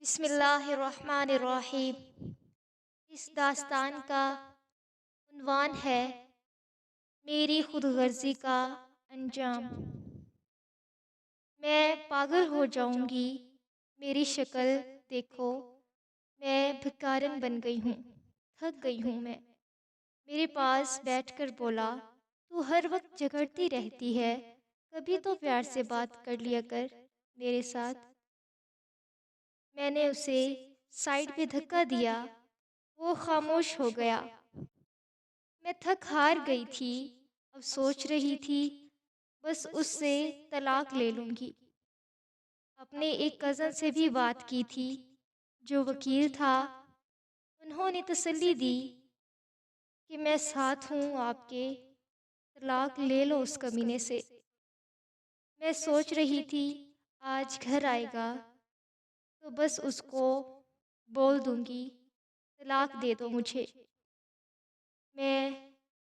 بسم اللہ الرحمن الرحیم۔ اس داستان کا عنوان ہے میری خود غرضی کا انجام۔ میں پاگل ہو جاؤں گی، میری شکل دیکھو، میں بھکارن بن گئی ہوں، تھک گئی ہوں میں۔ میرے پاس بیٹھ کر بولا، تو ہر وقت جھگڑتی رہتی ہے، کبھی تو پیار سے بات کر لیا کر میرے ساتھ۔ میں نے اسے سائڈ پہ دھکا دیا، وہ خاموش ہو گیا۔ میں تھک ہار گئی تھی، اب سوچ رہی تھی بس اس سے طلاق لے لوں گی۔ اپنے ایک کزن سے بھی بات کی تھی جو وکیل تھا، انہوں نے تسلی دی کہ میں ساتھ ہوں آپ کے، طلاق لے لو اس کمینے سے۔ میں سوچ رہی تھی آج گھر آئے گا تو بس اس کو بول دوں گی طلاق دے دو مجھے۔ میں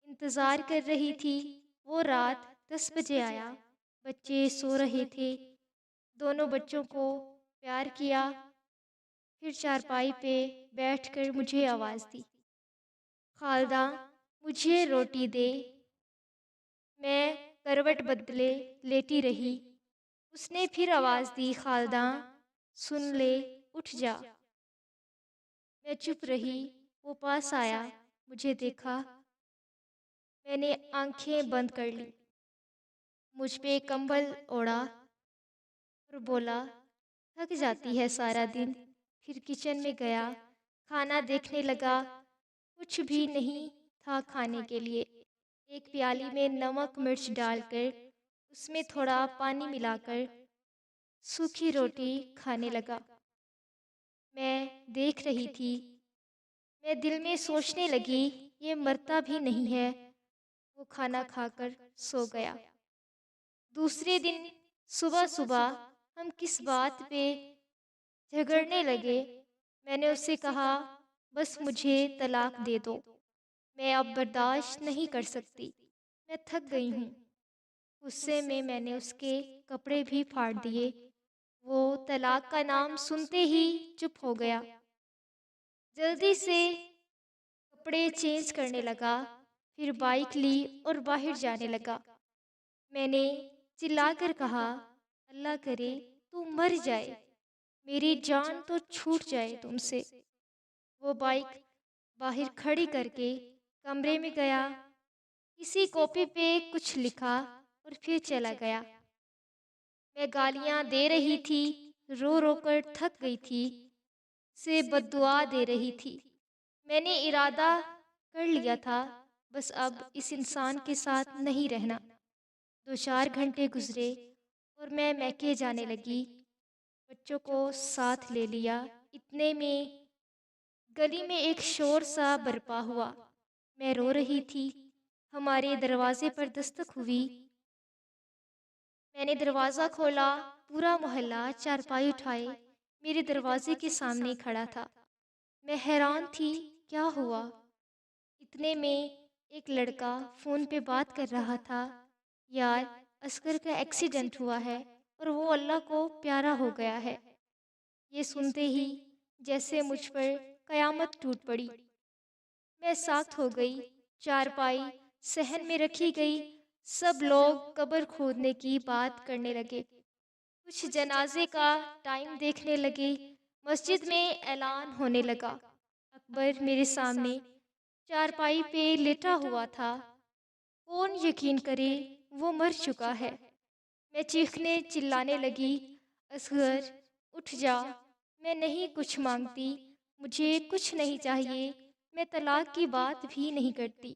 انتظار کر رہی تھی، وہ رات 10 بجے آیا، بچے سو رہے تھے، دونوں بچوں کو پیار کیا، پھر چارپائی پہ بیٹھ کر مجھے آواز دی، خالدہ مجھے روٹی دے۔ میں کروٹ بدلے لیٹی رہی، اس نے پھر آواز دی، خالدہ سن لے، اٹھ جا۔ میں چپ رہی، وہ پاس آیا، مجھے دیکھا، میں نے آنکھیں بند کر لی، مجھ پہ کمبل اوڑھا اور بولا تھک جاتی ہے سارا دن۔ پھر کچن میں گیا، کھانا دیکھنے لگا، کچھ بھی نہیں تھا کھانے کے لیے۔ ایک پیالی میں نمک مرچ ڈال کر اس میں تھوڑا پانی ملا کر سوکھی روٹی کھانے لگا۔ میں دیکھ رہی تھی، میں دل میں سوچنے لگی یہ مرتا بھی نہیں ہے۔ وہ کھانا کھا کر سو گیا۔ دوسرے دن صبح صبح ہم کس بات پہ جھگڑنے لگے۔ میں نے اسے کہا بس مجھے طلاق دے دو، میں اب برداشت نہیں کر سکتی، میں تھک گئی ہوں۔ غصے میں میں نے اس کے کپڑے بھی پھاڑ دیے۔ وہ طلاق کا نام سنتے ہی چپ ہو گیا، جلدی سے کپڑے چینج کرنے لگا، پھر بائک لی اور باہر جانے لگا۔ میں نے چلا کر کہا اللہ کرے تو مر جائے، میری جان تو چھوٹ جائے تم سے۔ وہ بائک باہر کھڑی کر کے کمرے میں گیا، کسی کاپی پہ کچھ لکھا اور پھر چلا گیا۔ میں گالیاں دے رہی تھی، رو رو کر تھک گئی تھی، سے بد دعا دے رہی تھی۔ میں نے ارادہ کر لیا تھا بس اب اس انسان کے ساتھ نہیں رہنا۔ 2-4 گھنٹے گزرے اور میں میکے جانے لگی، بچوں کو ساتھ لے لیا۔ اتنے میں گلی میں ایک شور سا برپا ہوا، میں رو رہی تھی، ہمارے دروازے پر دستک ہوئی۔ میں نے دروازہ کھولا، پورا محلہ چارپائی اٹھائے میرے دروازے کے سامنے کھڑا تھا۔ میں حیران تھی کیا ہوا۔ اتنے میں ایک لڑکا فون پہ بات کر رہا تھا، یار اصغر کا ایکسیڈنٹ ہوا ہے اور وہ اللہ کو پیارا ہو گیا ہے۔ یہ سنتے ہی جیسے مجھ پر قیامت ٹوٹ پڑی۔ میں ساکت ہو گئی، چارپائی صحن میں رکھی گئی، سب لوگ قبر کھودنے کی بات کرنے لگے، کچھ جنازے کا ٹائم دیکھنے لگے۔ مسجد میں اعلان ہونے لگا، اکبر میرے سامنے چارپائی پہ لیٹا ہوا تھا، کون یقین کرے وہ مر چکا ہے۔ میں چیخنے چلانے لگی، اصغر اٹھ جا، میں نہیں کچھ مانگتی، مجھے کچھ نہیں چاہیے، میں طلاق کی بات بھی نہیں کرتی۔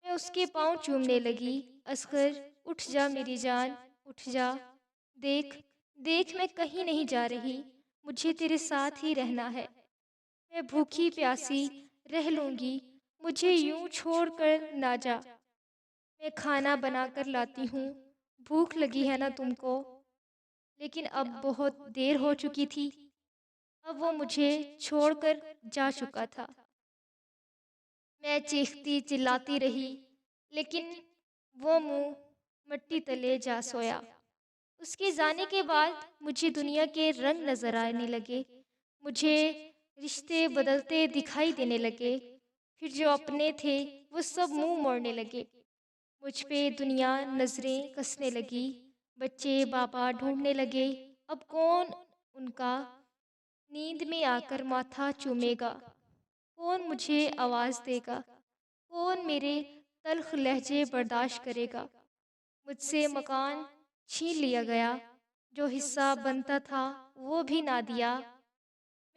میں اس کے پاؤں چومنے لگی، اصغر اٹھ جا میری جان، اٹھ جا، دیکھ دیکھ میں کہیں نہیں جا رہی، مجھے تیرے ساتھ ہی رہنا ہے، میں بھوکی پیاسی رہ لوں گی، مجھے یوں چھوڑ کر نہ جا، میں کھانا بنا کر لاتی ہوں، بھوک لگی ہے نا تم کو۔ لیکن اب بہت دیر ہو چکی تھی، اب وہ مجھے چھوڑ کر جا چکا تھا۔ میں چیختی چلاتی رہی، لیکن وہ منہ مٹی تلے جا سویا۔ اس کے جانے کے بعد مجھے دنیا کے رنگ نظر آنے لگے، مجھے رشتے بدلتے دکھائی دینے لگے، پھر جو اپنے تھے وہ سب منہ موڑنے لگے، مجھ پہ دنیا نظریں کسنے لگی، بچے بابا ڈھونڈنے لگے، اب کون ان کا نیند میں آ کر ماتھا چومے گا، کون مجھے آواز دے گا، کون میرے تلخ لہجے برداشت کرے گا۔ مجھ سے مکان چھین لیا گیا، جو حصہ بنتا تھا وہ بھی نہ دیا۔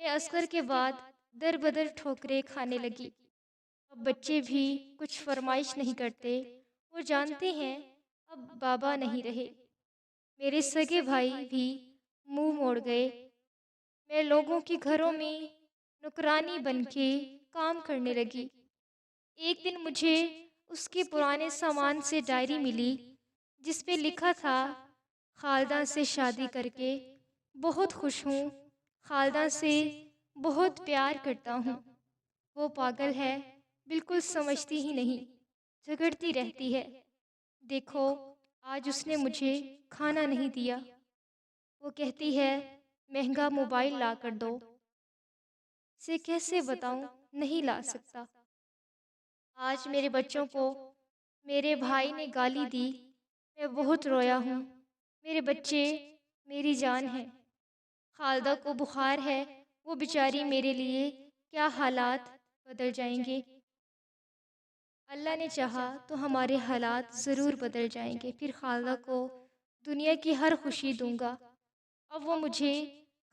میں عسکر کے بعد در بدر ٹھوکریں کھانے لگی۔ اب بچے بھی کچھ فرمائش نہیں کرتے، وہ جانتے ہیں اب بابا نہیں رہے۔ میرے سگے بھائی بھی منہ موڑ گئے۔ میں لوگوں کے گھروں میں نوکرانی بن کے کام کرنے لگی۔ ایک دن مجھے اس کے پرانے سامان سے ڈائری ملی جس پہ لکھا تھا، خالدہ سے شادی کر کے بہت خوش ہوں، خالدہ سے بہت پیار کرتا ہوں۔ وہ پاگل ہے، بالکل سمجھتی ہی نہیں، جھگڑتی رہتی ہے۔ دیکھو آج اس نے مجھے کھانا نہیں دیا۔ وہ کہتی ہے مہنگا موبائل لا کر دو۔ اسے کیسے بتاؤں، نہیں لا سکتا۔ آج میرے بچوں کو میرے بھائی نے گالی دی، میں بہت رویا ہوں۔ میرے بچے میری جان ہیں۔ خالدہ کو بخار ہے، وہ بیچاری میرے لیے کیا حالات بدل جائیں گے۔ اللہ نے چاہا تو ہمارے حالات ضرور بدل جائیں گے، پھر خالدہ کو دنیا کی ہر خوشی دوں گا۔ اب وہ مجھے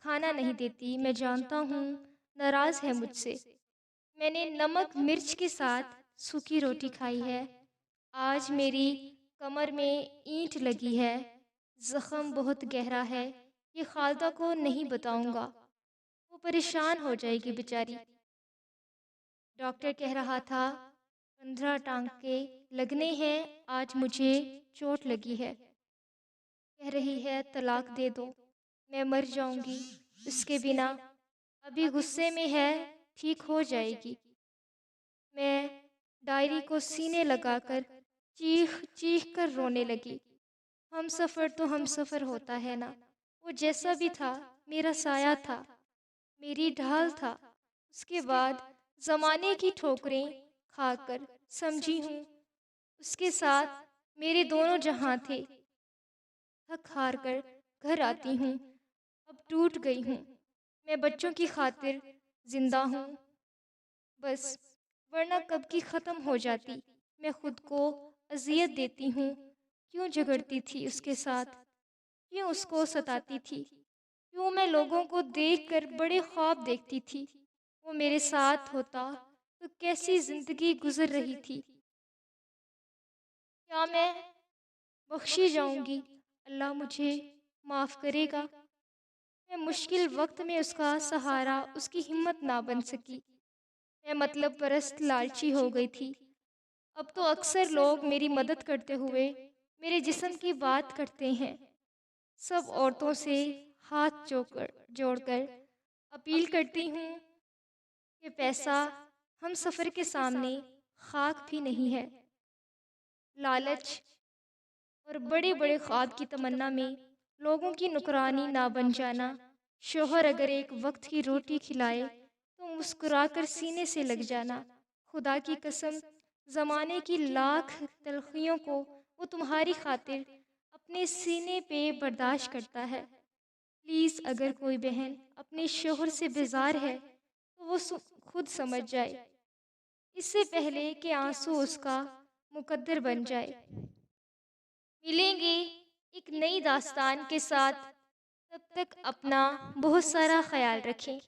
کھانا نہیں دیتی، میں جانتا ہوں ناراض ہے مجھ سے۔ میں نے نمک مرچ کے ساتھ سوکھی روٹی کھائی ہے۔ آج میری کمر میں اینٹ لگی ہے، زخم بہت گہرا ہے، یہ خالدہ کو نہیں بتاؤں گا، وہ پریشان ہو جائے گی بیچاری۔ ڈاکٹر کہہ رہا تھا 15 ٹانکے لگنے ہیں، آج مجھے چوٹ لگی ہے۔ کہہ رہی ہے طلاق دے دو، میں مر جاؤں گی اس کے بنا۔ ابھی غصے میں ہے، ٹھیک ہو جائے گی۔ میں ڈائری کو سینے لگا کر چیخ چیخ کر رونے لگی۔ ہم سفر تو ہم سفر ہوتا ہے نا، وہ جیسا بھی تھا میرا سایہ تھا، میری ڈھال تھا۔ اس کے بعد زمانے کی ٹھوکریں کھا کر سمجھی ہوں اس کے ساتھ میرے دونوں جہاں تھے۔ تھک ہار کر گھر آتی ہوں، اب ٹوٹ گئی ہوں۔ میں بچوں کی خاطر زندہ ہوں بس، ورنہ کب کی ختم ہو جاتی۔ میں خود کو اذیت دیتی ہوں، کیوں جھگڑتی تھی اس کے ساتھ، کیوں اس کو ستاتی تھی، کیوں میں لوگوں کو دیکھ کر بڑے خواب دیکھتی تھی۔ وہ میرے ساتھ ہوتا تو کیسی زندگی گزر رہی تھی۔ کیا میں بخشی جاؤں گی، اللہ مجھے معاف کرے گا۔ میں مشکل وقت میں اس کا سہارا، اس کی ہمت نہ بن سکی۔ میں مطلب پرست لالچی ہو گئی تھی۔ اب تو اکثر لوگ میری مدد کرتے ہوئے میرے جسم کی بات کرتے ہیں۔ سب عورتوں سے ہاتھ جوڑ کر اپیل کرتی ہوں کہ پیسہ ہم سفر کے سامنے خاک بھی نہیں ہے۔ لالچ اور بڑے بڑے خواب کی تمنا میں لوگوں کی نوکرانی نہ بن جانا۔ شوہر اگر ایک وقت کی روٹی کھلائے تو مسکرا کر سینے سے لگ جانا۔ خدا کی قسم، زمانے کی لاکھ تلخیوں کو وہ تمہاری خاطر اپنے سینے پہ برداشت کرتا ہے۔ پلیز اگر کوئی بہن اپنے شوہر سے بیزار ہے تو وہ خود سمجھ جائے، اس سے پہلے کہ آنسو اس کا مقدر بن جائے۔ ملیں گے ایک نئی داستان کے ساتھ، تب تک اپنا بہت سارا خیال رکھیں۔